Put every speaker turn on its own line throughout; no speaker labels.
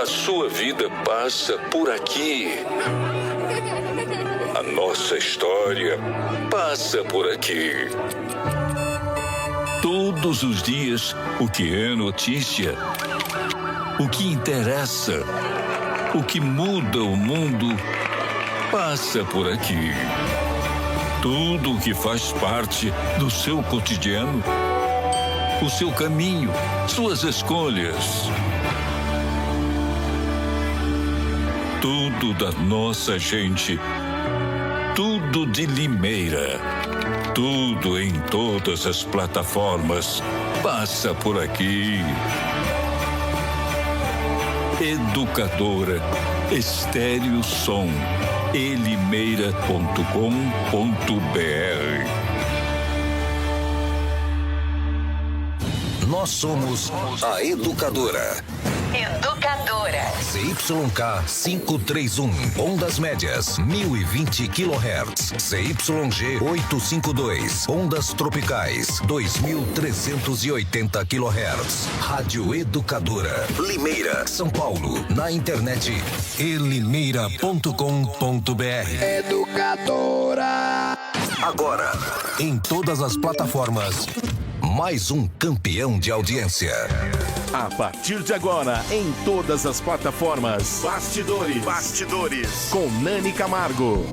sua vida passa por aqui. A nossa história passa por aqui. Todos os dias, o que é notícia, o que interessa, o que muda o mundo, passa por aqui. Tudo o que faz parte do seu cotidiano, o seu caminho, suas escolhas. Tudo da nossa gente. Tudo de Limeira. Tudo em todas as plataformas. Passa por aqui. Educadora Estéreo Som. elimeira.com.br.
Nós somos a Educadora.
Educadora.
ZYK 531, ondas médias, 1020 kHz. ZYG 852, ondas tropicais, 2380 kHz. Rádio Educadora, Limeira, São Paulo. Na internet, elimeira.com.br.
Educadora.
Agora, em todas as plataformas, mais um campeão de audiência.
A partir de agora, em todas as plataformas, Bastidores. Com Nani Camargo.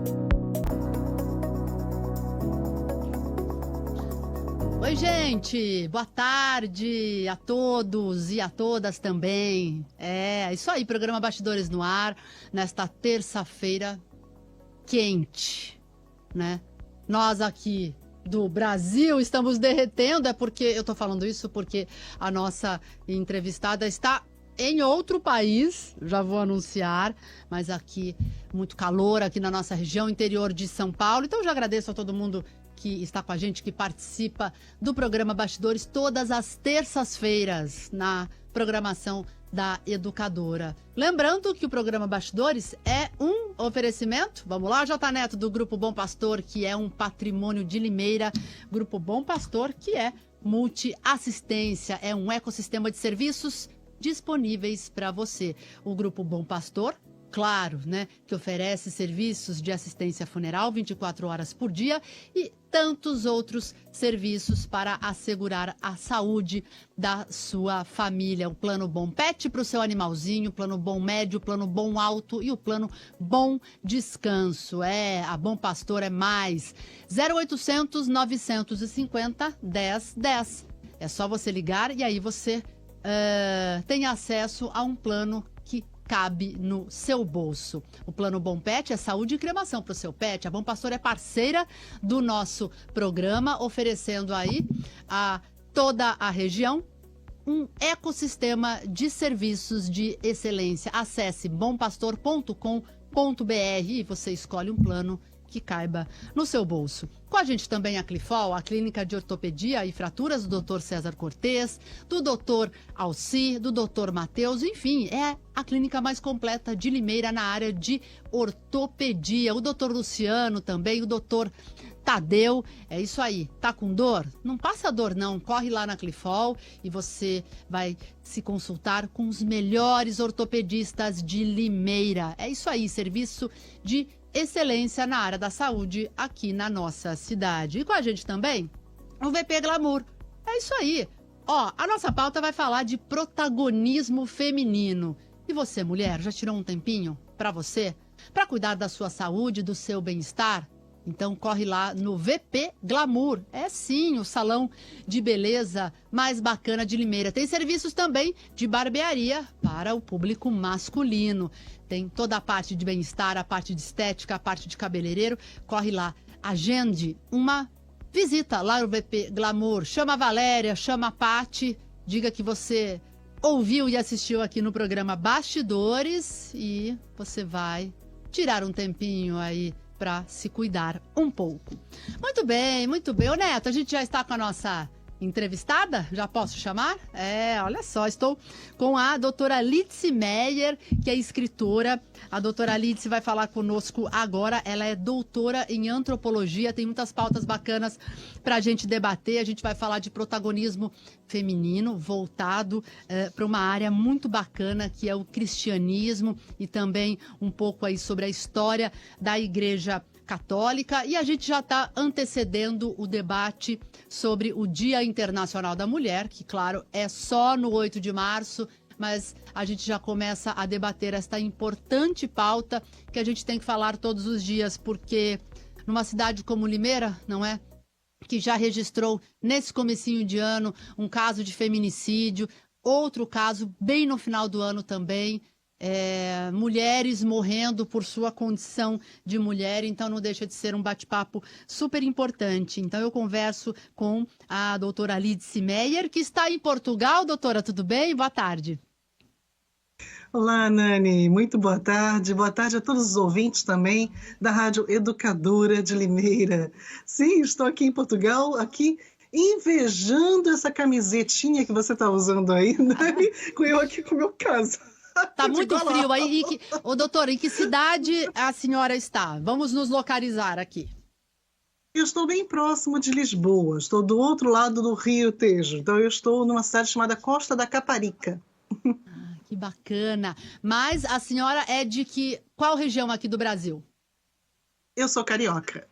Oi, gente. Boa tarde a todos e a todas também. É isso aí, programa Bastidores no ar, nesta terça-feira quente, né? Nós aqui do Brasil estamos derretendo, eu tô falando isso porque a nossa entrevistada está em outro país, já vou anunciar, mas aqui muito calor aqui na nossa região, interior de São Paulo, então já agradeço a todo mundo que está com a gente, que participa do programa Bastidores todas as terças-feiras na programação da Educadora. Lembrando que o programa Bastidores é um oferecimento, vamos lá, J. Neto, do Grupo Bom Pastor, que é um patrimônio de Limeira, Grupo Bom Pastor, que é multi-assistência, é um ecossistema de serviços disponíveis para você. O Grupo Bom Pastor, claro, né, que oferece serviços de assistência funeral 24 horas por dia e tantos outros serviços para assegurar a saúde da sua família. O plano Bom Pet para o seu animalzinho, o plano Bom Médio, o plano Bom Alto e o plano Bom Descanso. A Bom Pastor é mais 0800 950 1010. É só você ligar e aí você tem acesso a um plano que cabe no seu bolso. O Plano Bom Pet é saúde e cremação para o seu pet. A Bom Pastor é parceira do nosso programa, oferecendo aí a toda a região um ecossistema de serviços de excelência. Acesse bompastor.com.br e você escolhe um plano que caiba no seu bolso. Com a gente também a Clifol, a Clínica de Ortopedia e Fraturas do Dr. César Cortez, do Dr. Alci, do Dr. Matheus, enfim, é a clínica mais completa de Limeira na área de ortopedia. O Dr. Luciano também, o Dr. Tadeu, é isso aí. Tá com dor? Não passa dor não, corre lá na Clifol e você vai se consultar com os melhores ortopedistas de Limeira. É isso aí, serviço de excelência na área da saúde aqui na nossa cidade. E com a gente também, o VP Glamour. É isso aí. Ó, a nossa pauta vai falar de protagonismo feminino. E você, mulher, já tirou um tempinho pra você? Pra cuidar da sua saúde, do seu bem-estar? Então corre lá no VP Glamour. É sim, o salão de beleza mais bacana de Limeira. Tem serviços também de barbearia para o público masculino. Tem toda a parte de bem-estar, a parte de estética, a parte de cabeleireiro. Corre lá, agende uma visita lá no VP Glamour. Chama a Valéria, chama a Pati, diga que você ouviu e assistiu aqui no programa Bastidores e você vai tirar um tempinho aí para se cuidar um pouco. Muito bem, muito bem. Ô Neto, a gente já está com a nossa entrevistada, já posso chamar? Olha só, estou com a doutora Lídice Meyer, que é escritora. A doutora Lídice vai falar conosco agora. Ela é doutora em antropologia, tem muitas pautas bacanas para a gente debater. A gente vai falar de protagonismo feminino voltado para uma área muito bacana, que é o cristianismo, e também um pouco aí sobre a história da Igreja Católica. E a gente já está antecedendo o debate sobre o Dia Internacional da Mulher, que, claro, é só no 8 de março, mas a gente já começa a debater esta importante pauta que a gente tem que falar todos os dias, porque numa cidade como Limeira, não é? Que já registrou nesse comecinho de ano um caso de feminicídio, outro caso bem no final do ano também, mulheres morrendo por sua condição de mulher, então não deixa de ser um bate-papo super importante. Então eu converso com a doutora Lídice Meyer, que está em Portugal. Doutora, tudo bem? Boa tarde.
Olá, Nani, muito boa tarde a todos os ouvintes também da Rádio Educadora de Limeira. Sim, estou aqui em Portugal, aqui invejando essa camisetinha que você está usando aí, Nani, eu aqui com o meu caso.
Tá muito frio aí. Ô, doutora, em que cidade a senhora está? Vamos nos localizar aqui.
Eu estou bem próximo de Lisboa, estou do outro lado do Rio Tejo. Então eu estou numa cidade chamada Costa da Caparica.
Que bacana. Mas a senhora é de qual região aqui do Brasil?
Eu sou carioca.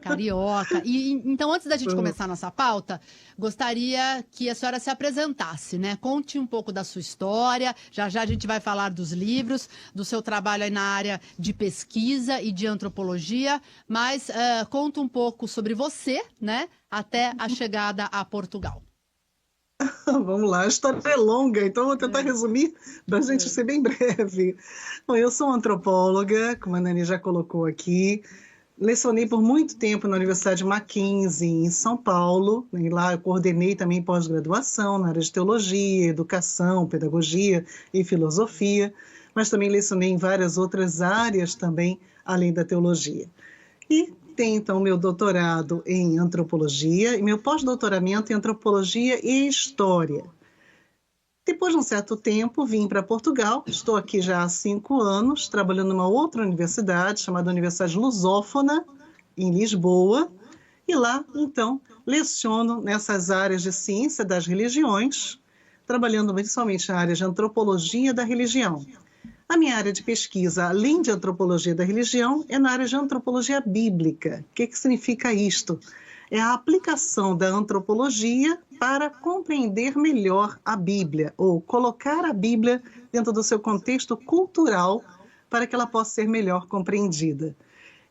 Carioca. E então, antes da gente começar a nossa pauta, gostaria que a senhora se apresentasse, né? Conte um pouco da sua história. Já já a gente vai falar dos livros, do seu trabalho aí na área de pesquisa e de antropologia, mas conta um pouco sobre você, né? Até a chegada a Portugal.
Vamos lá, a história é longa, então vou tentar resumir para a gente ser bem breve. Bom, eu sou antropóloga, como a Nani já colocou aqui, lecionei por muito tempo na Universidade Mackenzie, em São Paulo, e lá eu coordenei também pós-graduação na área de teologia, educação, pedagogia e filosofia, mas também lecionei em várias outras áreas também, além da teologia. E tenho, então, meu doutorado em antropologia e meu pós-doutoramento em antropologia e história. Depois de um certo tempo, vim para Portugal. Estou aqui já há 5 anos, trabalhando numa outra universidade, chamada Universidade Lusófona, em Lisboa. E lá, então, leciono nessas áreas de ciência das religiões, trabalhando principalmente na área de antropologia da religião. A minha área de pesquisa, além de antropologia da religião, é na área de antropologia bíblica. O que significa isto? É a aplicação da antropologia para compreender melhor a Bíblia, ou colocar a Bíblia dentro do seu contexto cultural para que ela possa ser melhor compreendida.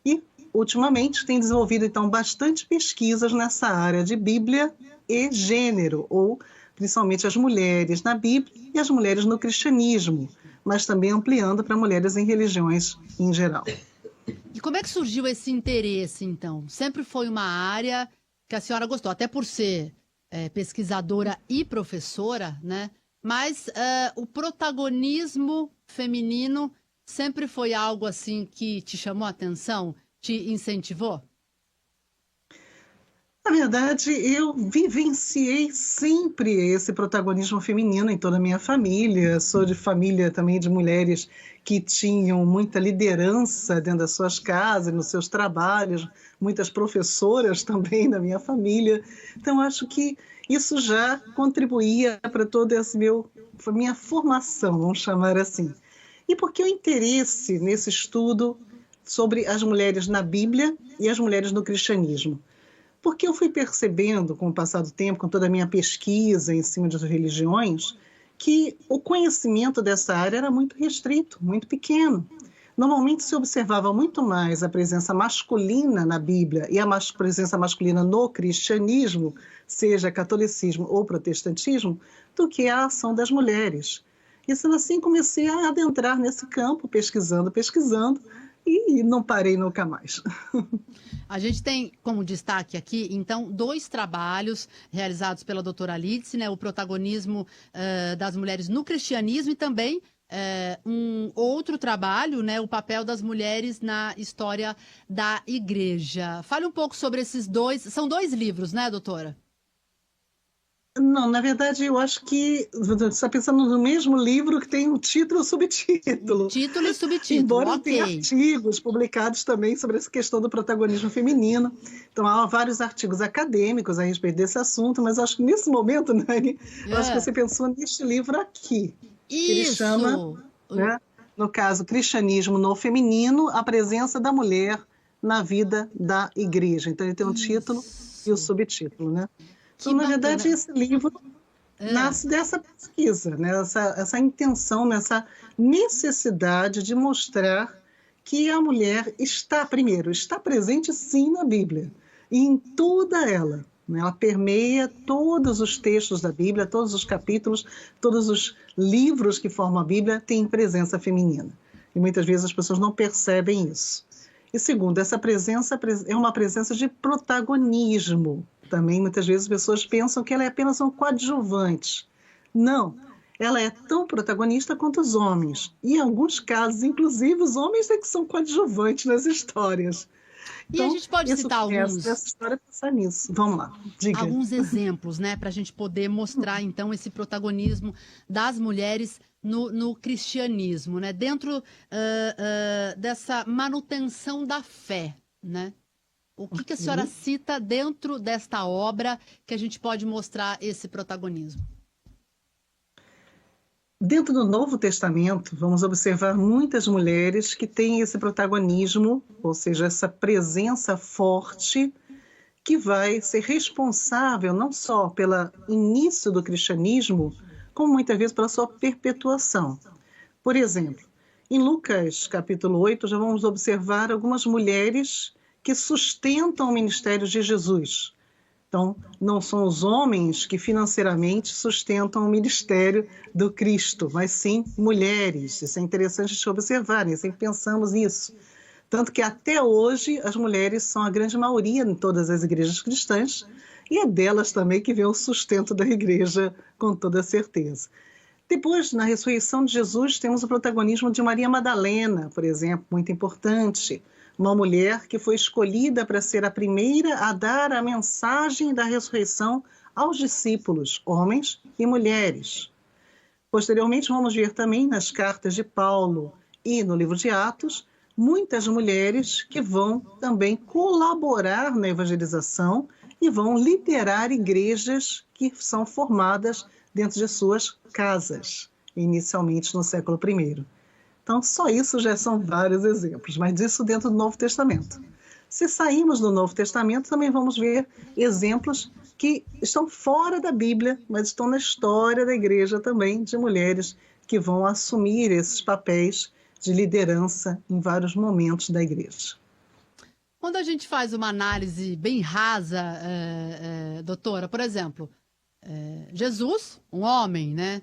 E, ultimamente, tem desenvolvido, então, bastante pesquisas nessa área de Bíblia e gênero, ou principalmente as mulheres na Bíblia e as mulheres no cristianismo, mas também ampliando para mulheres em religiões em geral.
E como é que surgiu esse interesse, então? Sempre foi uma área que a senhora gostou, até por ser pesquisadora e professora, né? Mas o protagonismo feminino sempre foi algo assim que te chamou a atenção, te incentivou?
Na verdade, eu vivenciei sempre esse protagonismo feminino em toda a minha família. Sou de família também de mulheres que tinham muita liderança dentro das suas casas, nos seus trabalhos, muitas professoras também da minha família. Então, acho que isso já contribuía para toda a minha formação, vamos chamar assim. E por que o interesse nesse estudo sobre as mulheres na Bíblia e as mulheres no cristianismo? Porque eu fui percebendo, com o passar do tempo, com toda a minha pesquisa em cima das religiões, que o conhecimento dessa área era muito restrito, muito pequeno. Normalmente se observava muito mais a presença masculina na Bíblia e a presença masculina no cristianismo, seja catolicismo ou protestantismo, do que a ação das mulheres. E sendo assim, comecei a adentrar nesse campo, pesquisando, e não parei nunca mais.
A gente tem como destaque aqui, então, 2 trabalhos realizados pela doutora Lídice, né? O protagonismo das mulheres no cristianismo e também um outro trabalho, né? O papel das mulheres na história da igreja. Fale um pouco sobre esses 2, são 2 livros, né, doutora?
Não, na verdade, eu acho que você está pensando no mesmo livro que tem o título e o subtítulo.
Título e subtítulo,
Embora tenha
ok.
artigos publicados também sobre essa questão do protagonismo feminino. Então, há vários artigos acadêmicos a respeito desse assunto, mas acho que nesse momento, Nani, eu acho que você pensou neste livro aqui, que ele
Isso!
chama, né, no caso, Cristianismo no Feminino, a presença da mulher na vida da igreja. Então, ele tem um título e o subtítulo, né?
Que
Então, na
bacana.
verdade, esse livro nasce dessa pesquisa, né? Essa intenção, essa necessidade de mostrar que a mulher está, primeiro, está presente sim na Bíblia, e em toda ela. Né? Ela permeia todos os textos da Bíblia, todos os capítulos, todos os livros que formam a Bíblia têm presença feminina. E muitas vezes as pessoas não percebem isso. E segundo, essa presença é uma presença de protagonismo. Também muitas vezes as pessoas pensam que ela é apenas um coadjuvante. Não, ela é tão protagonista quanto os homens. E em alguns casos, inclusive, os homens é que são coadjuvantes nas histórias.
E a gente pode citar alguns...
Essa história pensar nisso. Vamos lá, diga.
Alguns exemplos, né, para a gente poder mostrar, então, esse protagonismo das mulheres no cristianismo, né, dentro dessa manutenção da fé, né? O que a senhora cita dentro desta obra que a gente pode mostrar esse protagonismo?
Dentro do Novo Testamento, vamos observar muitas mulheres que têm esse protagonismo, ou seja, essa presença forte que vai ser responsável não só pelo início do cristianismo, como muitas vezes pela sua perpetuação. Por exemplo, em Lucas capítulo 8, já vamos observar algumas mulheres que sustentam o ministério de Jesus. Então, não são os homens que financeiramente sustentam o ministério do Cristo, mas sim mulheres. Isso é interessante de observar, né? Sempre pensamos nisso. Tanto que até hoje as mulheres são a grande maioria em todas as igrejas cristãs, e é delas também que vem o sustento da igreja, com toda certeza. Depois, na ressurreição de Jesus, temos o protagonismo de Maria Madalena, por exemplo, muito importante. Uma mulher que foi escolhida para ser a primeira a dar a mensagem da ressurreição aos discípulos, homens e mulheres. Posteriormente, vamos ver também nas cartas de Paulo e no livro de Atos, muitas mulheres que vão também colaborar na evangelização e vão liderar igrejas que são formadas dentro de suas casas, inicialmente no século I. Então, só isso já são vários exemplos, mas isso dentro do Novo Testamento. Se sairmos do Novo Testamento, também vamos ver exemplos que estão fora da Bíblia, mas estão na história da igreja também, de mulheres que vão assumir esses papéis de liderança em vários momentos da igreja.
Quando a gente faz uma análise bem rasa, doutora, por exemplo, Jesus, um homem, né?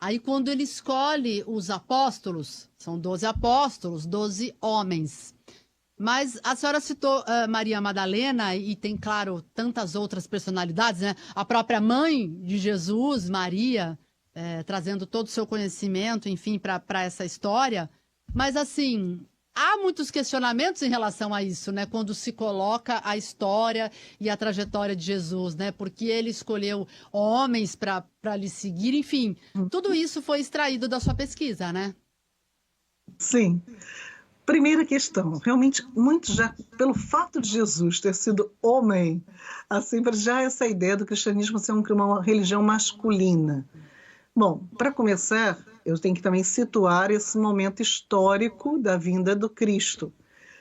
Aí quando ele escolhe os apóstolos, são 12 apóstolos, 12 homens. Mas a senhora citou Maria Madalena e tem, claro, tantas outras personalidades, né? A própria mãe de Jesus, Maria, trazendo todo o seu conhecimento, enfim, para essa história. Mas, assim, há muitos questionamentos em relação a isso, né? Quando se coloca a história e a trajetória de Jesus, né? Porque ele escolheu homens para lhe seguir, enfim. Tudo isso foi extraído da sua pesquisa, né?
Sim. Primeira questão, realmente, muito já, pelo fato de Jesus ter sido homem, assim, já essa ideia do cristianismo ser uma religião masculina. Bom, para começar, eu tenho que também situar esse momento histórico da vinda do Cristo.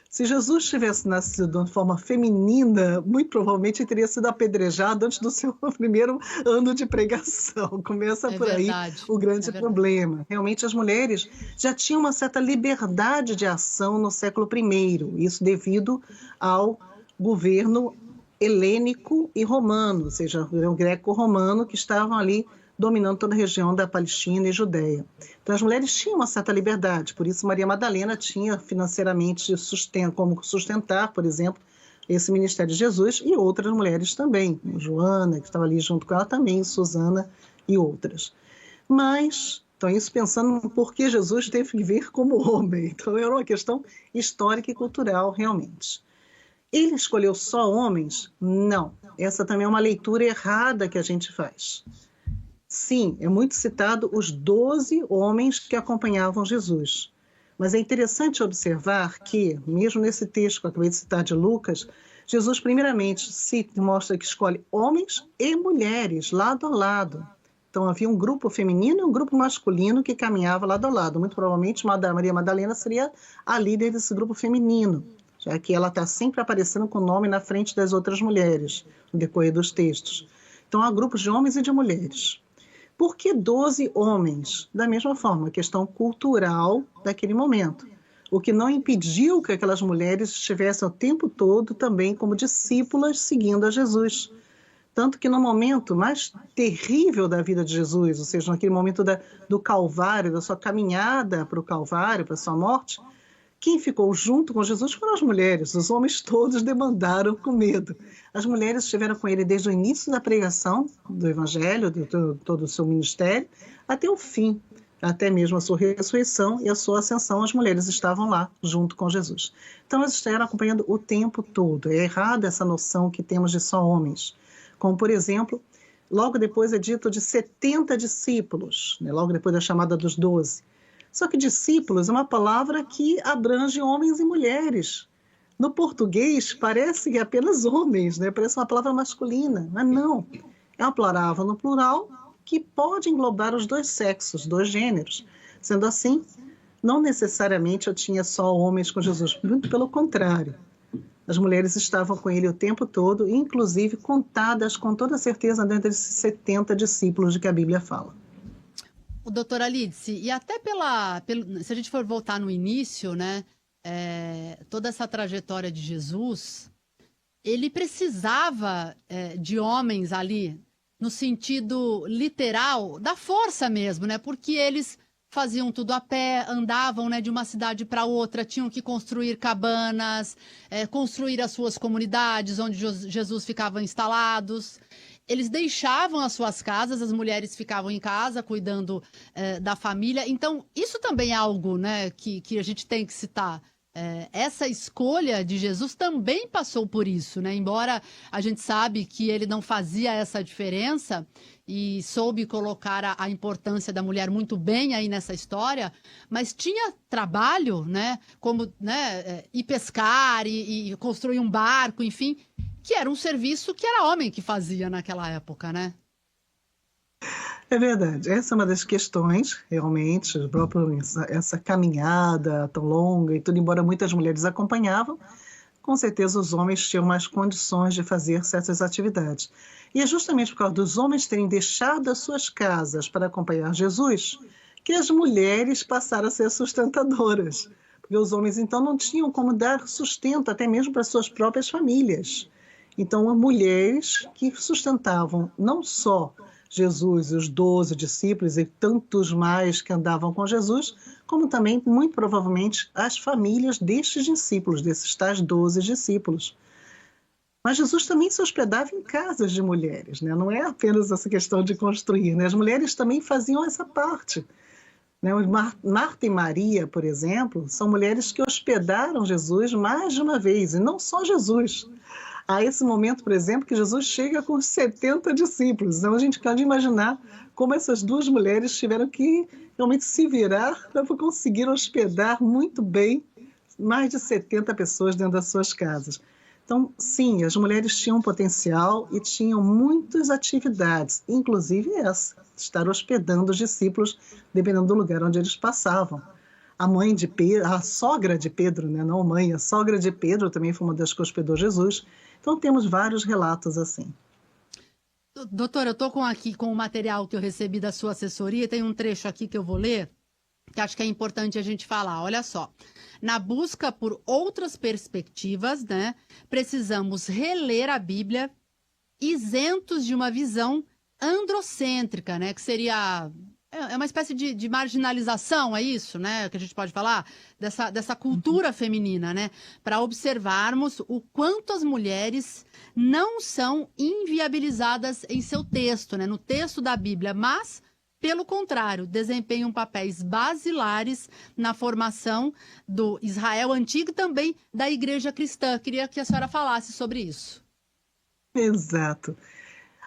Se Jesus tivesse nascido de uma forma feminina, muito provavelmente ele teria sido apedrejado antes do seu primeiro ano de pregação. Começa por aí o grande problema. Realmente as mulheres já tinham uma certa liberdade de ação no século I, isso devido ao governo helênico e romano, ou seja, o greco-romano que estavam ali dominando toda a região da Palestina e Judéia. Então, as mulheres tinham uma certa liberdade, por isso Maria Madalena tinha financeiramente como sustentar, por exemplo, esse ministério de Jesus, e outras mulheres também, Joana, que estava ali junto com ela também, Susana e outras. Mas, então, isso pensando no porquê Jesus teve que vir como homem. Então, era uma questão histórica e cultural, realmente. Ele escolheu só homens? Não. Essa também é uma leitura errada que a gente faz. Sim, é muito citado os 12 homens que acompanhavam Jesus. Mas é interessante observar que, mesmo nesse texto que eu acabei de citar de Lucas, Jesus primeiramente mostra que escolhe homens e mulheres lado a lado. Então havia um grupo feminino e um grupo masculino que caminhava lado a lado. Muito provavelmente Maria Madalena seria a líder desse grupo feminino, já que ela está sempre aparecendo com o nome na frente das outras mulheres, no decorrer dos textos. Então há grupos de homens e de mulheres. Por que 12 homens? Da mesma forma, questão cultural daquele momento. O que não impediu que aquelas mulheres estivessem o tempo todo também como discípulas seguindo a Jesus. Tanto que no momento mais terrível da vida de Jesus, ou seja, naquele momento do Calvário, da sua caminhada para o Calvário, para a sua morte, quem ficou junto com Jesus foram as mulheres. Os homens todos debandaram com medo. As mulheres estiveram com ele desde o início da pregação do Evangelho, de todo o seu ministério, até o fim, até mesmo a sua ressurreição e a sua ascensão. As mulheres estavam lá junto com Jesus. Então, elas estiveram acompanhando o tempo todo. É errada essa noção que temos de só homens. Como, por exemplo, logo depois é dito de 70 discípulos, né? Logo depois da chamada dos 12. Só que discípulos é uma palavra que abrange homens e mulheres. No português, parece que é apenas homens, né? Parece uma palavra masculina, mas não. É uma palavra no plural que pode englobar os dois sexos, dois gêneros. Sendo assim, não necessariamente eu tinha só homens com Jesus, muito pelo contrário. As mulheres estavam com ele o tempo todo, inclusive contadas com toda certeza dentro desses 70 discípulos de que a Bíblia fala.
O doutora Lídice, e até se a gente for voltar no início, né, toda essa trajetória de Jesus, ele precisava de homens ali, no sentido literal, da força mesmo, né, porque eles faziam tudo a pé, andavam, né, de uma cidade para outra, tinham que construir cabanas, construir as suas comunidades onde Jesus ficava instalados. Eles deixavam as suas casas, as mulheres ficavam em casa cuidando da família. Então, isso também é algo, né, que a gente tem que citar. Essa escolha de Jesus também passou por isso, né? Embora a gente sabe que ele não fazia essa diferença e soube colocar a importância da mulher muito bem aí nessa história, mas tinha trabalho, né? Como, né, ir pescar e construir um barco, enfim, que era um serviço que era homem que fazia naquela época, né?
É verdade. Essa é uma das questões, realmente, essa caminhada tão longa e tudo, embora muitas mulheres acompanhavam, com certeza os homens tinham mais condições de fazer certas atividades. E é justamente por causa dos homens terem deixado as suas casas para acompanhar Jesus que as mulheres passaram a ser sustentadoras. Porque os homens, então, não tinham como dar sustento até mesmo para suas próprias famílias. Então, mulheres que sustentavam não só Jesus e os 12 discípulos e tantos mais que andavam com Jesus, como também, muito provavelmente, as famílias destes discípulos, desses tais 12 discípulos. Mas Jesus também se hospedava em casas de mulheres, né? Não é apenas essa questão de construir, né? As mulheres também faziam essa parte. Né? Marta e Maria, por exemplo, são mulheres que hospedaram Jesus mais de uma vez, e não só Jesus. Há esse momento, por exemplo, que Jesus chega com os 70 discípulos. Então, a gente pode imaginar como essas duas mulheres tiveram que realmente se virar para conseguir hospedar muito bem mais de 70 pessoas dentro das suas casas. Então, sim, as mulheres tinham potencial e tinham muitas atividades, inclusive essa, estar hospedando os discípulos, dependendo do lugar onde eles passavam. A mãe de Pedro, a sogra de Pedro, né? Não mãe, a sogra de Pedro também foi uma das que hospedou Jesus. Então, temos vários relatos assim.
Doutora, eu estou aqui com o material que eu recebi da sua assessoria, tem um trecho aqui que eu vou ler, que acho que é importante a gente falar. Olha só, na busca por outras perspectivas, né, precisamos reler a Bíblia isentos de uma visão androcêntrica, né, que seria... É uma espécie de marginalização, é isso, né? Que a gente pode falar dessa cultura feminina, né? Para observarmos o quanto as mulheres não são inviabilizadas em seu texto, né? No texto da Bíblia, mas pelo contrário, desempenham papéis basilares na formação do Israel antigo e também da igreja cristã. Queria que a senhora falasse sobre isso.
Exato.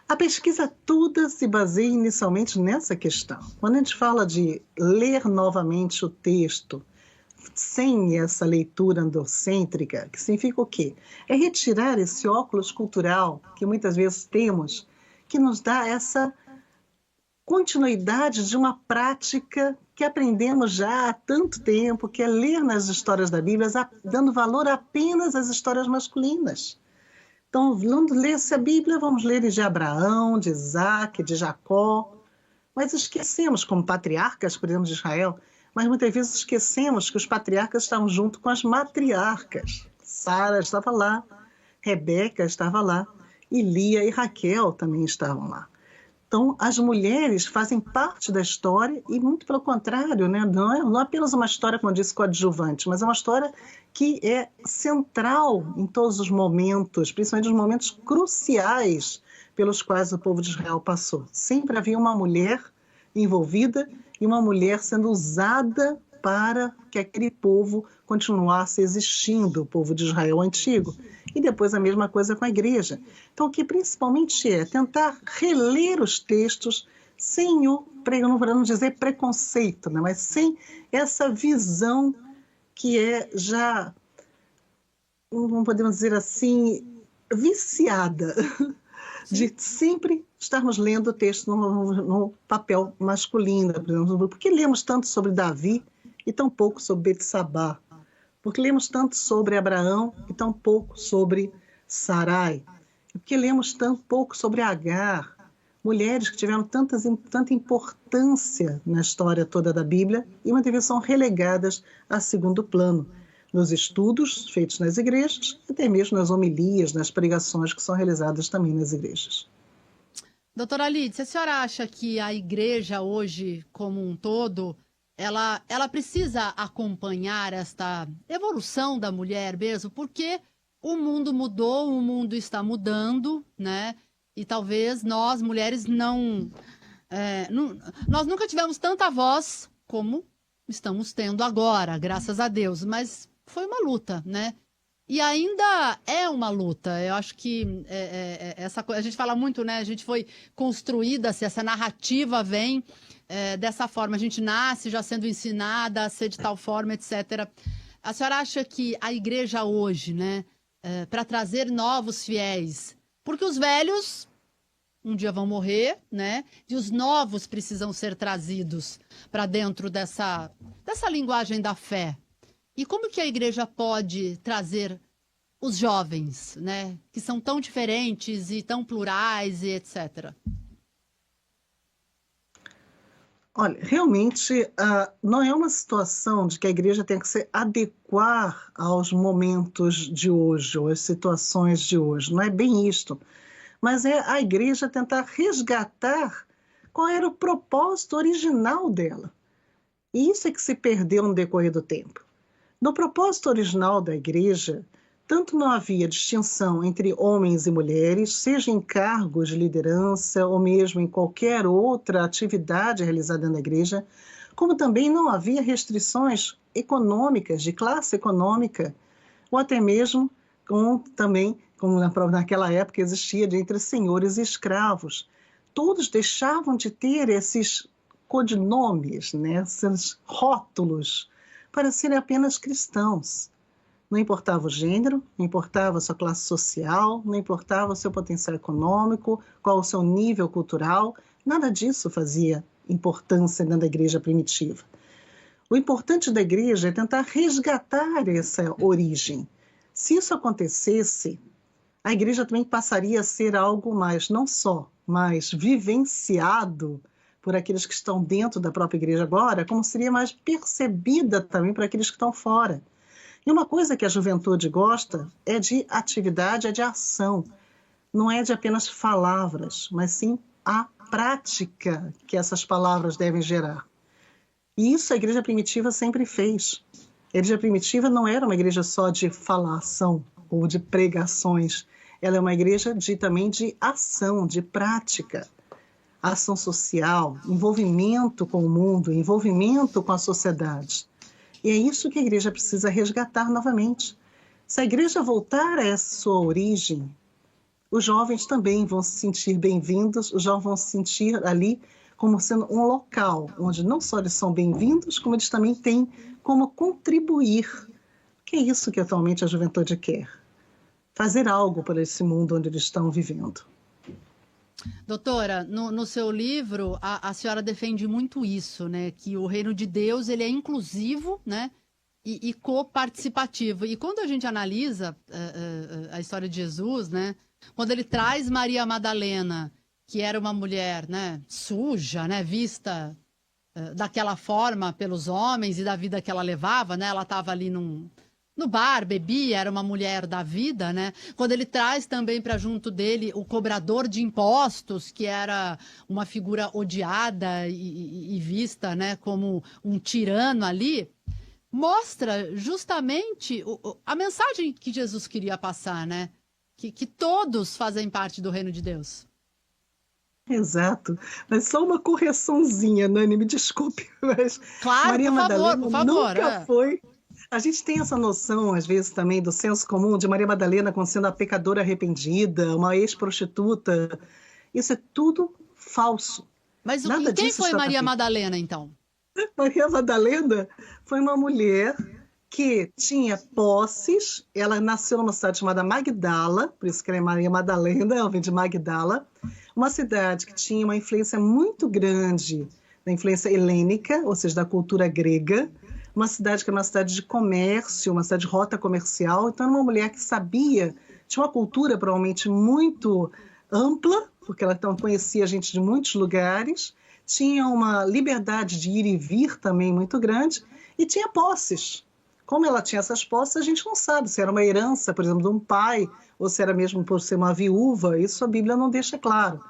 A pesquisa toda se baseia inicialmente nessa questão. Quando a gente fala de ler novamente o texto, sem essa leitura androcêntrica, que significa o quê? É retirar esse óculos cultural que muitas vezes temos, que nos dá essa continuidade de uma prática que aprendemos já há tanto tempo, que é ler nas histórias da Bíblia, dando valor apenas às histórias masculinas. Então, vamos ler a Bíblia, vamos ler de Abraão, de Isaac, de Jacó, mas esquecemos, como patriarcas, por exemplo, de Israel, mas muitas vezes esquecemos que os patriarcas estavam junto com as matriarcas. Sara estava lá, Rebeca estava lá, e Lia e Raquel também estavam lá. Então, as mulheres fazem parte da história e, muito pelo contrário, né? Não é apenas uma história, como eu disse, coadjuvante, mas é uma história que é central em todos os momentos, principalmente os momentos cruciais pelos quais o povo de Israel passou. Sempre havia uma mulher envolvida e uma mulher sendo usada para que aquele povo continuasse existindo, o povo de Israel antigo. E depois a mesma coisa com a igreja. Então, o que principalmente é tentar reler os textos sem o, não dizer preconceito, né? Mas sem essa visão que é já, não podemos dizer assim, viciada, de sempre estarmos lendo o texto no papel masculino, por exemplo. Por que lemos tanto sobre Davi e tão pouco sobre Betsabá? Porque lemos tanto sobre Abraão e tão pouco sobre Sarai? Porque lemos tão pouco sobre Agar? Mulheres que tiveram tanta importância na história toda da Bíblia e muitas vezes são relegadas a segundo plano nos estudos feitos nas igrejas, até mesmo nas homilias, nas pregações que são realizadas também nas igrejas.
Doutora Lídia, a senhora acha que a igreja hoje, como um todo, ela precisa acompanhar esta evolução da mulher mesmo? Porque o mundo mudou, o mundo está mudando, né? E talvez nós, mulheres, nós nunca tivemos tanta voz como estamos tendo agora, graças a Deus. Mas foi uma luta, né? E ainda é uma luta. Eu acho que essa coisa, a gente fala muito, né? A gente foi construída, se essa narrativa vem dessa forma. A gente nasce já sendo ensinada a ser de tal forma, etc. A senhora acha que a igreja hoje, né? Para trazer novos fiéis, porque os velhos um dia vão morrer, né? E os novos precisam ser trazidos para dentro dessa linguagem da fé. E como que a igreja pode trazer os jovens, né? Que são tão diferentes e tão plurais e etc.
Olha, realmente não é uma situação de que a igreja tem que se adequar aos momentos de hoje, ou às situações de hoje. Não é bem isto. Mas é a igreja tentar resgatar qual era o propósito original dela. E isso é que se perdeu no decorrer do tempo. No propósito original da igreja, tanto não havia distinção entre homens e mulheres, seja em cargos de liderança ou mesmo em qualquer outra atividade realizada na igreja, como também não havia restrições econômicas, de classe econômica, ou até mesmo como naquela época existia entre senhores e escravos. Todos deixavam de ter esses codinomes, né, esses rótulos, para serem apenas cristãos. Não importava o gênero, não importava a sua classe social, não importava o seu potencial econômico, qual o seu nível cultural, nada disso fazia importância dentro da igreja primitiva. O importante da igreja é tentar resgatar essa origem. Se isso acontecesse, a igreja também passaria a ser algo mais, não só mais vivenciado por aqueles que estão dentro da própria igreja agora, como seria mais percebida também por aqueles que estão fora. E uma coisa que a juventude gosta é de atividade, é de ação. Não é de apenas palavras, mas sim a prática que essas palavras devem gerar. E isso a igreja primitiva sempre fez. A igreja primitiva não era uma igreja só de falação ou de pregações. Ela é uma igreja também de ação, de prática. ação social, envolvimento com o mundo, envolvimento com a sociedade. E é isso que a igreja precisa resgatar novamente. Se a igreja voltar a essa sua origem, os jovens também vão se sentir bem-vindos, os jovens vão se sentir ali como sendo um local onde não só eles são bem-vindos, como eles também têm como contribuir. Que é isso que atualmente a juventude quer. Fazer algo para esse mundo onde eles estão vivendo.
Doutora, no seu livro, a senhora defende muito isso, né? Que o reino de Deus ele é inclusivo, né? E coparticipativo. E quando a gente analisa a história de Jesus, né? Quando ele traz Maria Madalena, que era uma mulher, né, suja, né, vista daquela forma pelos homens e da vida que ela levava, né? Ela estava ali no bar, bebia, era uma mulher da vida, né? Quando ele traz também para junto dele o cobrador de impostos, que era uma figura odiada e vista, né, como um tirano ali, mostra justamente a mensagem que Jesus queria passar, né? Que todos fazem parte do reino de Deus.
Exato. Mas só uma correçãozinha, Nani, me desculpe, mas
Claro,
Maria Madalena
por favor,
nunca foi... A gente tem essa noção, às vezes, também do senso comum de Maria Madalena como sendo a pecadora arrependida, uma ex-prostituta. Isso é tudo falso.
Mas
Nada
quem
disso
foi
estava
Maria
feito.
Madalena, então?
Maria Madalena foi uma mulher que tinha posses. Ela nasceu numa cidade chamada Magdala, por isso que ela é Maria Madalena, ela vem de Magdala. Uma cidade que tinha uma influência muito grande da influência helênica, ou seja, da cultura grega. Uma cidade que era uma cidade de comércio, uma cidade de rota comercial. Então, era uma mulher que sabia, tinha uma cultura provavelmente muito ampla, porque ela então conhecia gente de muitos lugares, tinha uma liberdade de ir e vir também muito grande, e tinha posses. Como ela tinha essas posses, a gente não sabe se era uma herança, por exemplo, de um pai, ou se era mesmo por ser uma viúva, isso a Bíblia não deixa claro.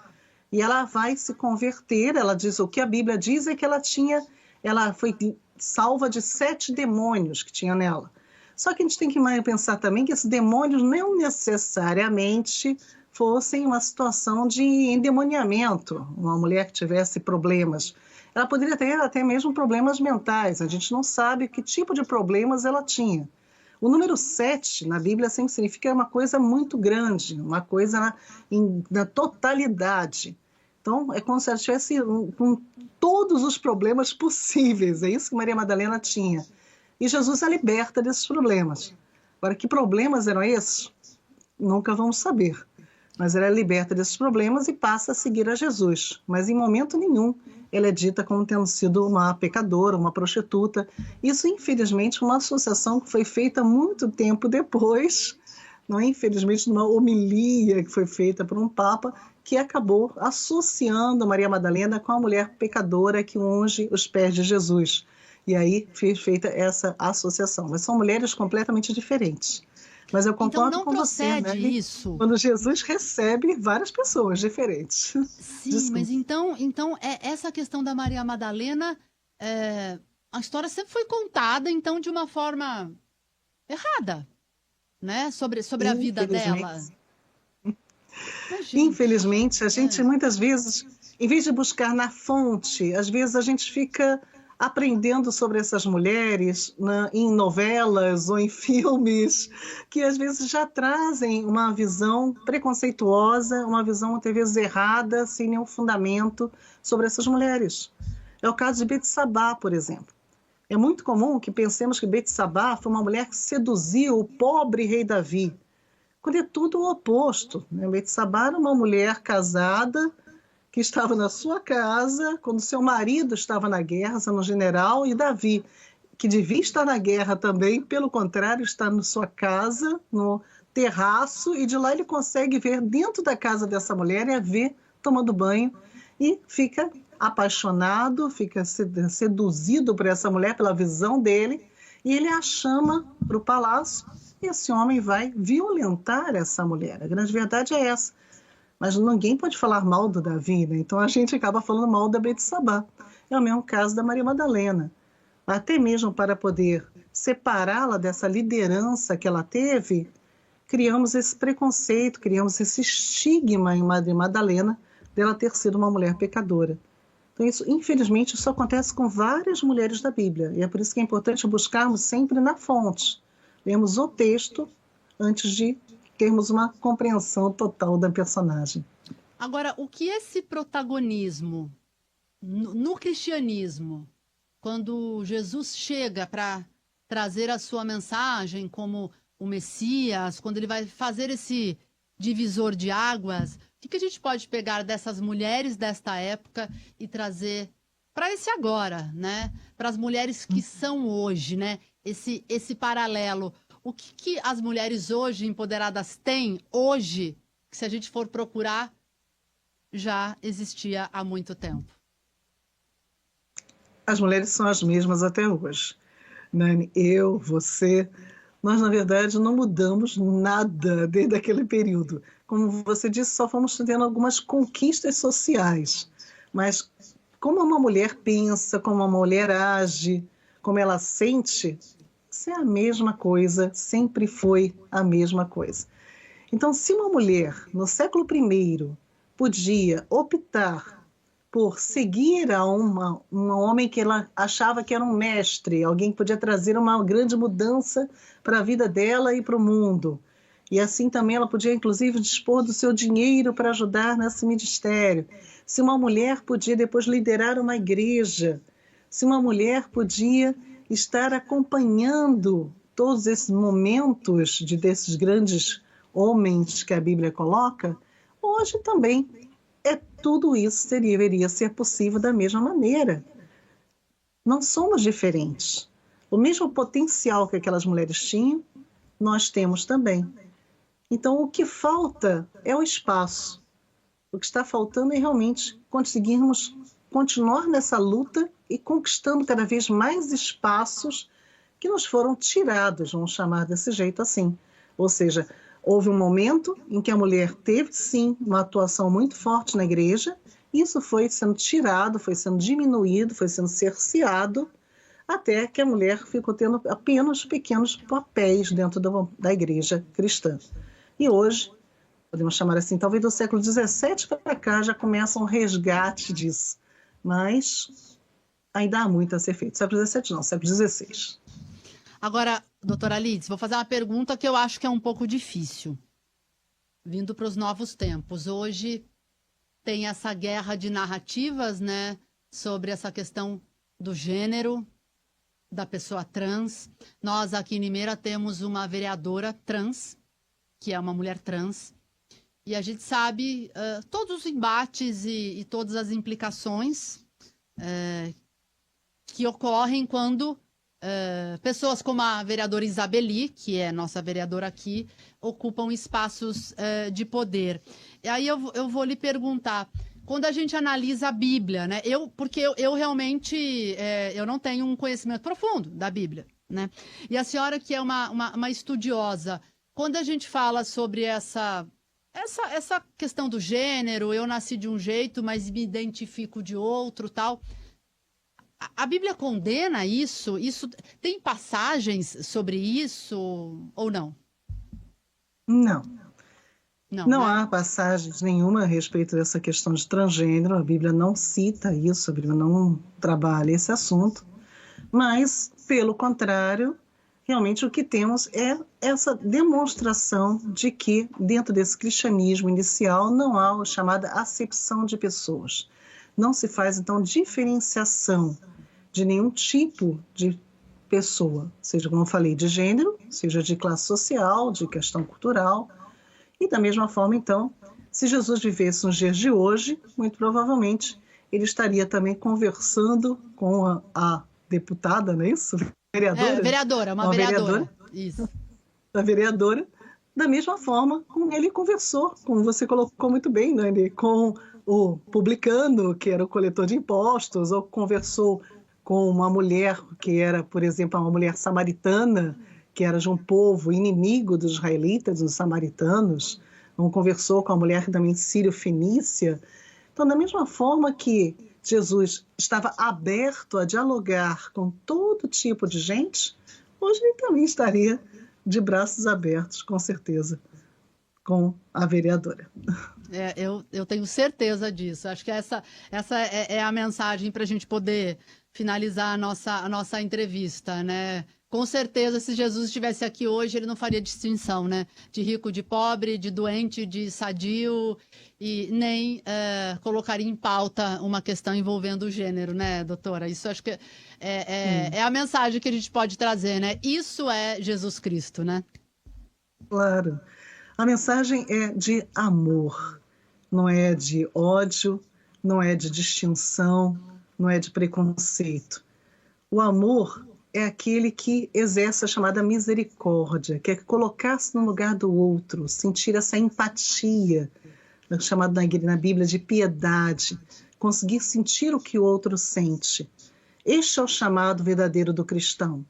E ela vai se converter, ela diz, o que a Bíblia diz é que ela foi salva de 7 demônios que tinha nela. Só que a gente tem que pensar também que esses demônios não necessariamente fossem uma situação de endemoniamento, uma mulher que tivesse problemas. Ela poderia ter até mesmo problemas mentais, a gente não sabe que tipo de problemas ela tinha. O número 7 na Bíblia sempre significa uma coisa muito grande, uma coisa na totalidade. Então, é como se ela tivesse com todos os problemas possíveis. É isso que Maria Madalena tinha. E Jesus a liberta desses problemas. Agora, que problemas eram esses? Nunca vamos saber. Mas ela é liberta desses problemas e passa a seguir a Jesus. Mas em momento nenhum ela é dita como tendo sido uma pecadora, uma prostituta. Isso, infelizmente, uma associação que foi feita muito tempo depois, não é? Infelizmente, numa homilia que foi feita por um papa, que acabou associando Maria Madalena com a mulher pecadora que unge os pés de Jesus. E aí foi feita essa associação. Mas são mulheres completamente diferentes. Mas eu concordo com você, né?
Então não procede isso.
Quando Jesus recebe várias pessoas diferentes.
Sim,
Desculpa.
mas então essa questão da Maria Madalena, a história sempre foi contada, então, de uma forma errada, né? Sobre a vida dela.
Infelizmente, a gente muitas vezes, em vez de buscar na fonte, às vezes a gente fica aprendendo sobre essas mulheres em novelas ou em filmes, que às vezes já trazem uma visão preconceituosa, uma visão muitas vezes errada, sem nenhum fundamento sobre essas mulheres. É o caso de Betsabá, por exemplo. É muito comum que pensemos que Betsabá foi uma mulher que seduziu o pobre rei Davi, quando é tudo o oposto, né? Betsabá era uma mulher casada que estava na sua casa quando seu marido estava na guerra, sendo general, e Davi, que devia estar na guerra também, pelo contrário, está na sua casa, no terraço, e de lá ele consegue ver dentro da casa dessa mulher e a ver tomando banho, e fica apaixonado, fica seduzido por essa mulher, pela visão dele, e ele a chama para o palácio, e esse homem vai violentar essa mulher. A grande verdade é essa. Mas ninguém pode falar mal do Davi, né? Então a gente acaba falando mal da Betsabá. É o mesmo caso da Maria Madalena. Até mesmo para poder separá-la dessa liderança que ela teve, criamos esse preconceito, criamos esse estigma em Maria Madalena, dela ter sido uma mulher pecadora. Então, isso, infelizmente, isso acontece com várias mulheres da Bíblia. E é por isso que é importante buscarmos sempre na fonte. Lermos o texto antes de termos uma compreensão total da personagem.
Agora, o que esse protagonismo no cristianismo, quando Jesus chega para trazer a sua mensagem como o Messias, quando ele vai fazer esse divisor de águas, o que a gente pode pegar dessas mulheres desta época e trazer para esse agora, né? Para as mulheres que são hoje, né? Esse paralelo. O que as mulheres hoje empoderadas têm hoje, que se a gente for procurar, já existia há muito tempo?
As mulheres são as mesmas até hoje. Nani, eu, você, nós, na verdade, não mudamos nada desde aquele período. Como você disse, só fomos tendo algumas conquistas sociais. Mas como uma mulher pensa, como uma mulher age, como ela sente, isso é a mesma coisa, sempre foi a mesma coisa. Então, se uma mulher, no século I, podia optar por seguir a um homem que ela achava que era um mestre, alguém que podia trazer uma grande mudança para a vida dela e para o mundo. E assim também ela podia, inclusive, dispor do seu dinheiro para ajudar nesse ministério. Se uma mulher podia depois liderar uma igreja, se uma mulher podia estar acompanhando todos esses momentos desses grandes homens que a Bíblia coloca, hoje também tudo isso deveria ser possível da mesma maneira. Não somos diferentes. O mesmo potencial que aquelas mulheres tinham, nós temos também. Então, o que falta é o espaço. O que está faltando é realmente conseguirmos continuar nessa luta e conquistando cada vez mais espaços que nos foram tirados, vamos chamar desse jeito assim. Ou seja, houve um momento em que a mulher teve, sim, uma atuação muito forte na igreja. Isso foi sendo tirado, foi sendo diminuído, foi sendo cerceado, até que a mulher ficou tendo apenas pequenos papéis dentro da igreja cristã. E hoje, podemos chamar assim, talvez do século XVII para cá já começa um resgate disso. Mas ainda há muito a ser feito. Século XVII não, século XVI.
Agora, doutora Lides, vou fazer uma pergunta que eu acho que é um pouco difícil. Vindo para os novos tempos. Hoje tem essa guerra de narrativas, né, sobre essa questão do gênero, da pessoa trans. Nós aqui em Limeira temos uma vereadora trans, que é uma mulher trans, e a gente sabe todos os embates e todas as implicações que ocorrem quando pessoas como a vereadora Isabeli, que é nossa vereadora aqui, ocupam espaços de poder. E aí eu vou lhe perguntar, quando a gente analisa a Bíblia, né? Porque eu realmente eu não tenho um conhecimento profundo da Bíblia, né? E a senhora, que é uma estudiosa, quando a gente fala sobre essa questão do gênero, eu nasci de um jeito, mas me identifico de outro, tal. A Bíblia condena isso? Isso tem passagens sobre isso ou não?
Não. Não
né?
há passagens nenhuma a respeito dessa questão de transgênero. A Bíblia não cita isso, a Bíblia não trabalha esse assunto. Mas, pelo contrário, realmente o que temos é essa demonstração de que, dentro desse cristianismo inicial, não há a chamada acepção de pessoas. Não se faz, então, diferenciação de nenhum tipo de pessoa, seja, como eu falei, de gênero, seja de classe social, de questão cultural. E, da mesma forma, então, se Jesus vivesse nos dias de hoje, muito provavelmente ele estaria também conversando com a deputada, não é isso? Vereadora?
Uma vereadora. Isso.
A vereadora, da mesma forma como ele conversou, como você colocou muito bem, né? Com o publicano, que era o coletor de impostos, ou conversou com uma mulher que era, por exemplo, uma mulher samaritana, que era de um povo inimigo dos israelitas, dos samaritanos, ou conversou com a mulher também sírio-fenícia. Então, da mesma forma que Jesus estava aberto a dialogar com todo tipo de gente, hoje ele também estaria de braços abertos, com certeza. com a vereadora.
Eu tenho certeza disso. Acho que essa é a mensagem para a gente poder finalizar a nossa entrevista, né? Com certeza, se Jesus estivesse aqui hoje, ele não faria distinção, né? De rico, de pobre, de doente, de sadio, e nem colocaria em pauta uma questão envolvendo o gênero, né, doutora? Isso acho que é a mensagem que a gente pode trazer, né? Isso é Jesus Cristo, né?
Claro. A mensagem é de amor, não é de ódio, não é de distinção, não é de preconceito. O amor é aquele que exerce a chamada misericórdia, que é colocar-se no lugar do outro, sentir essa empatia, chamada na Bíblia de piedade, conseguir sentir o que o outro sente. Este é o chamado verdadeiro do cristão.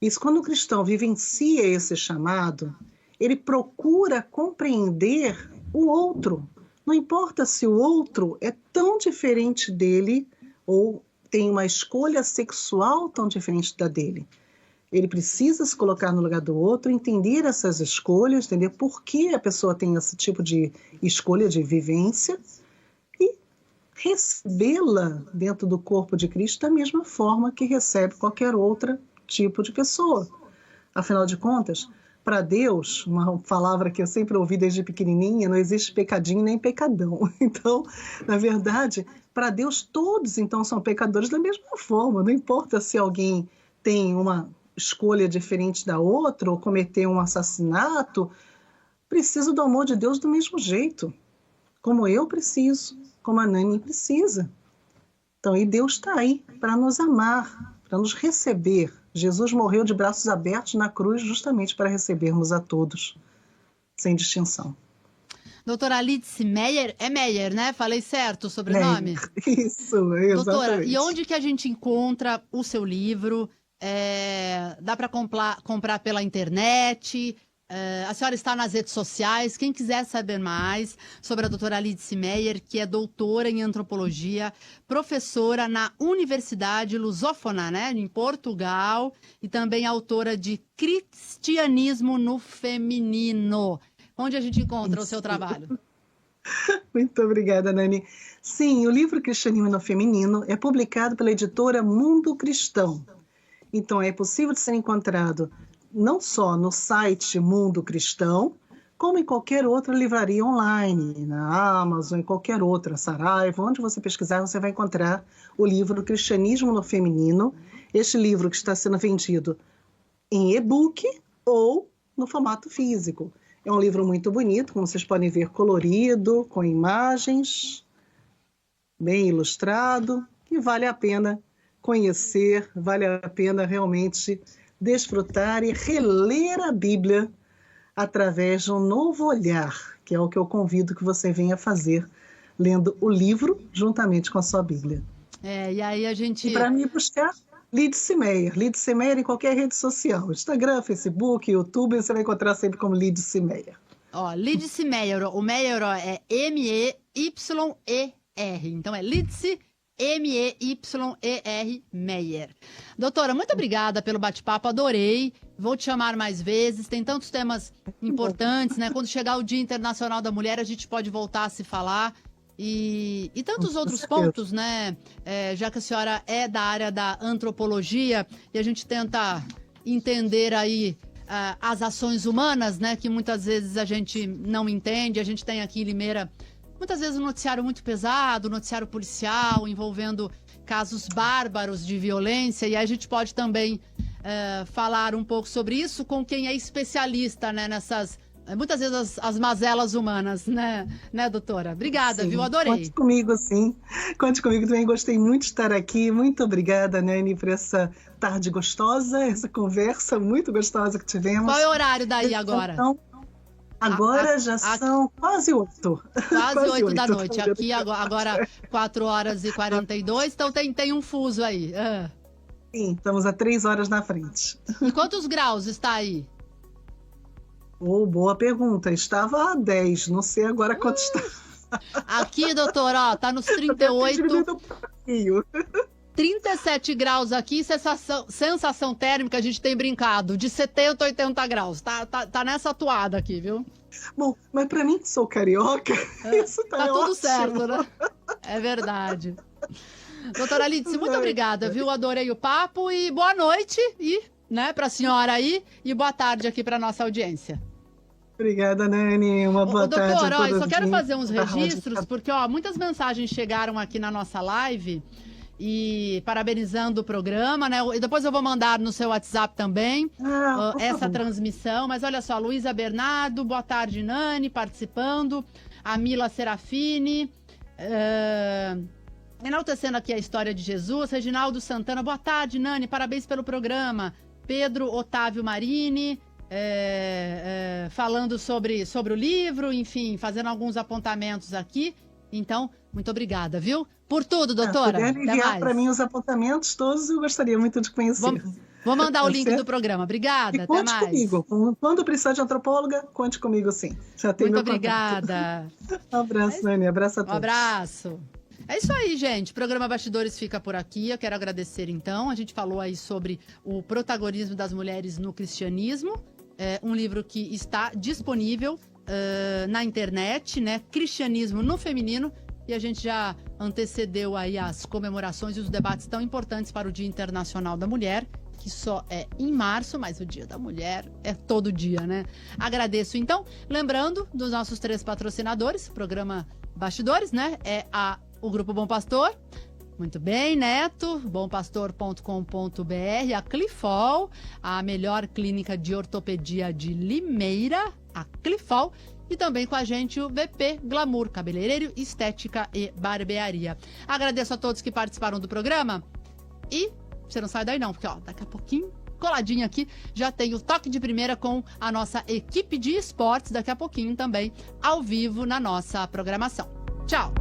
Isso, quando o cristão vivencia esse chamado, ele procura compreender o outro. Não importa se o outro é tão diferente dele ou tem uma escolha sexual tão diferente da dele. Ele precisa se colocar no lugar do outro, entender essas escolhas, entender por que a pessoa tem esse tipo de escolha de vivência e recebê-la dentro do corpo de Cristo da mesma forma que recebe qualquer outro tipo de pessoa. Afinal de contas, para Deus, uma palavra que eu sempre ouvi desde pequenininha, não existe pecadinho nem pecadão. Então, na verdade, para Deus todos então são pecadores da mesma forma. Não importa se alguém tem uma escolha diferente da outra ou cometeu um assassinato, precisa do amor de Deus do mesmo jeito. Como eu preciso, como a Nani precisa. Então, e Deus está aí para nos amar, para nos receber. Jesus morreu de braços abertos na cruz justamente para recebermos a todos, sem distinção.
Doutora Lídice Meyer, é Meyer, né? Falei certo o sobrenome?
Meyer. Isso, exatamente.
Doutora, e onde que a gente encontra o seu livro? Dá para comprar pela internet? A senhora está nas redes sociais. Quem quiser saber mais sobre a doutora Lídice Meyer, que é doutora em antropologia, professora na Universidade Lusófona, né, em Portugal, e também autora de Cristianismo no Feminino. Onde a gente encontra o seu trabalho?
Muito obrigada, Nani. Sim, o livro Cristianismo no Feminino é publicado pela editora Mundo Cristão. Então, é possível de ser encontrado não só no site Mundo Cristão, como em qualquer outra livraria online, na Amazon, em qualquer outra, Saraiva, onde você pesquisar, você vai encontrar o livro Cristianismo no Feminino, este livro que está sendo vendido em e-book ou no formato físico. É um livro muito bonito, como vocês podem ver, colorido, com imagens, bem ilustrado, e vale a pena conhecer, vale a pena realmente desfrutar e reler a Bíblia através de um novo olhar, que é o que eu convido que você venha fazer, lendo o livro juntamente com a sua Bíblia.
E aí a gente...
E para me buscar, Lídice Meyer em qualquer rede social, Instagram, Facebook, YouTube, você vai encontrar sempre como Lídice Meyer.
Lídice Meyer, o Meyer é M-E-Y-E-R, então é Lídice M-E-Y-E-R Meyer. Doutora, muito obrigada pelo bate-papo, adorei. Vou te chamar mais vezes, tem tantos temas importantes, né? Quando chegar o Dia Internacional da Mulher, a gente pode voltar a se falar. E tantos outros pontos, né? Já que a senhora é da área da antropologia e a gente tenta entender aí as ações humanas, né? Que muitas vezes a gente não entende. A gente tem aqui em Limeira muitas vezes um noticiário muito pesado, noticiário policial, envolvendo casos bárbaros de violência, e aí a gente pode também falar um pouco sobre isso com quem é especialista, né, nessas, muitas vezes, as mazelas humanas, né, doutora? Obrigada,
sim,
viu? Adorei.
Conte comigo, sim. Conte comigo também, gostei muito de estar aqui. Muito obrigada, Nani, por essa tarde gostosa, essa conversa muito gostosa que tivemos.
Qual é o horário daí agora?
Agora já são quase 8.
Quase 8 da noite. Aqui agora 4h42, então tem um fuso aí.
Sim, estamos a 3 horas na frente.
E quantos graus está aí?
Boa pergunta. Estava a 10, não sei agora quanto está.
Aqui, doutor, tá nos 38. 37 graus aqui, sensação térmica, a gente tem brincado, de 70, 80 graus. Tá nessa atuada aqui, viu?
Bom, mas pra mim, que sou carioca, isso tá
tudo
ótimo.
certo, né? É verdade. Doutora Lídice, muito obrigada, viu? Adorei o papo e boa noite, pra senhora aí, e boa tarde aqui pra nossa audiência.
Obrigada, Nani. Uma boa tarde a todos.
Eu só quero fazer uns registros, porque muitas mensagens chegaram aqui na nossa live e parabenizando o programa, né? E depois eu vou mandar no seu WhatsApp também essa transmissão. Mas olha só, Luísa Bernardo, boa tarde, Nani, participando. A Mila Serafini, enaltecendo aqui a história de Jesus. Reginaldo Santana, boa tarde, Nani, parabéns pelo programa. Pedro Otávio Marini, falando sobre o livro, enfim, fazendo alguns apontamentos aqui. Então, muito obrigada, viu? Por tudo, doutora.
Se puder enviar para mim os apontamentos todos, eu gostaria muito de conhecer.
Vou mandar o link do programa. Obrigada,
até mais. Conte comigo. Quando precisar de antropóloga, conte comigo sim. Já tem
muito obrigada.
Um abraço, Nani. Abraço a todos.
Um abraço. É isso aí, gente. O programa Bastidores fica por aqui. Eu quero agradecer, então. A gente falou aí sobre o protagonismo das mulheres no cristianismo. Um livro que está disponível na internet, né? Cristianismo no Feminino. E a gente já antecedeu aí as comemorações e os debates tão importantes para o Dia Internacional da Mulher, que só é em março, mas o Dia da Mulher é todo dia, né? Agradeço, então. Lembrando dos nossos 3 patrocinadores, o programa Bastidores, né? O Grupo Bom Pastor. Muito bem, Neto, bompastor.com.br, a Clifol, a melhor clínica de ortopedia de Limeira, a Clifol, e também com a gente o BP Glamour, cabeleireiro, estética e barbearia. Agradeço a todos que participaram do programa e você não sai daí não, porque daqui a pouquinho, coladinho aqui, já tem o Toque de Primeira com a nossa equipe de esportes, daqui a pouquinho também, ao vivo na nossa programação. Tchau!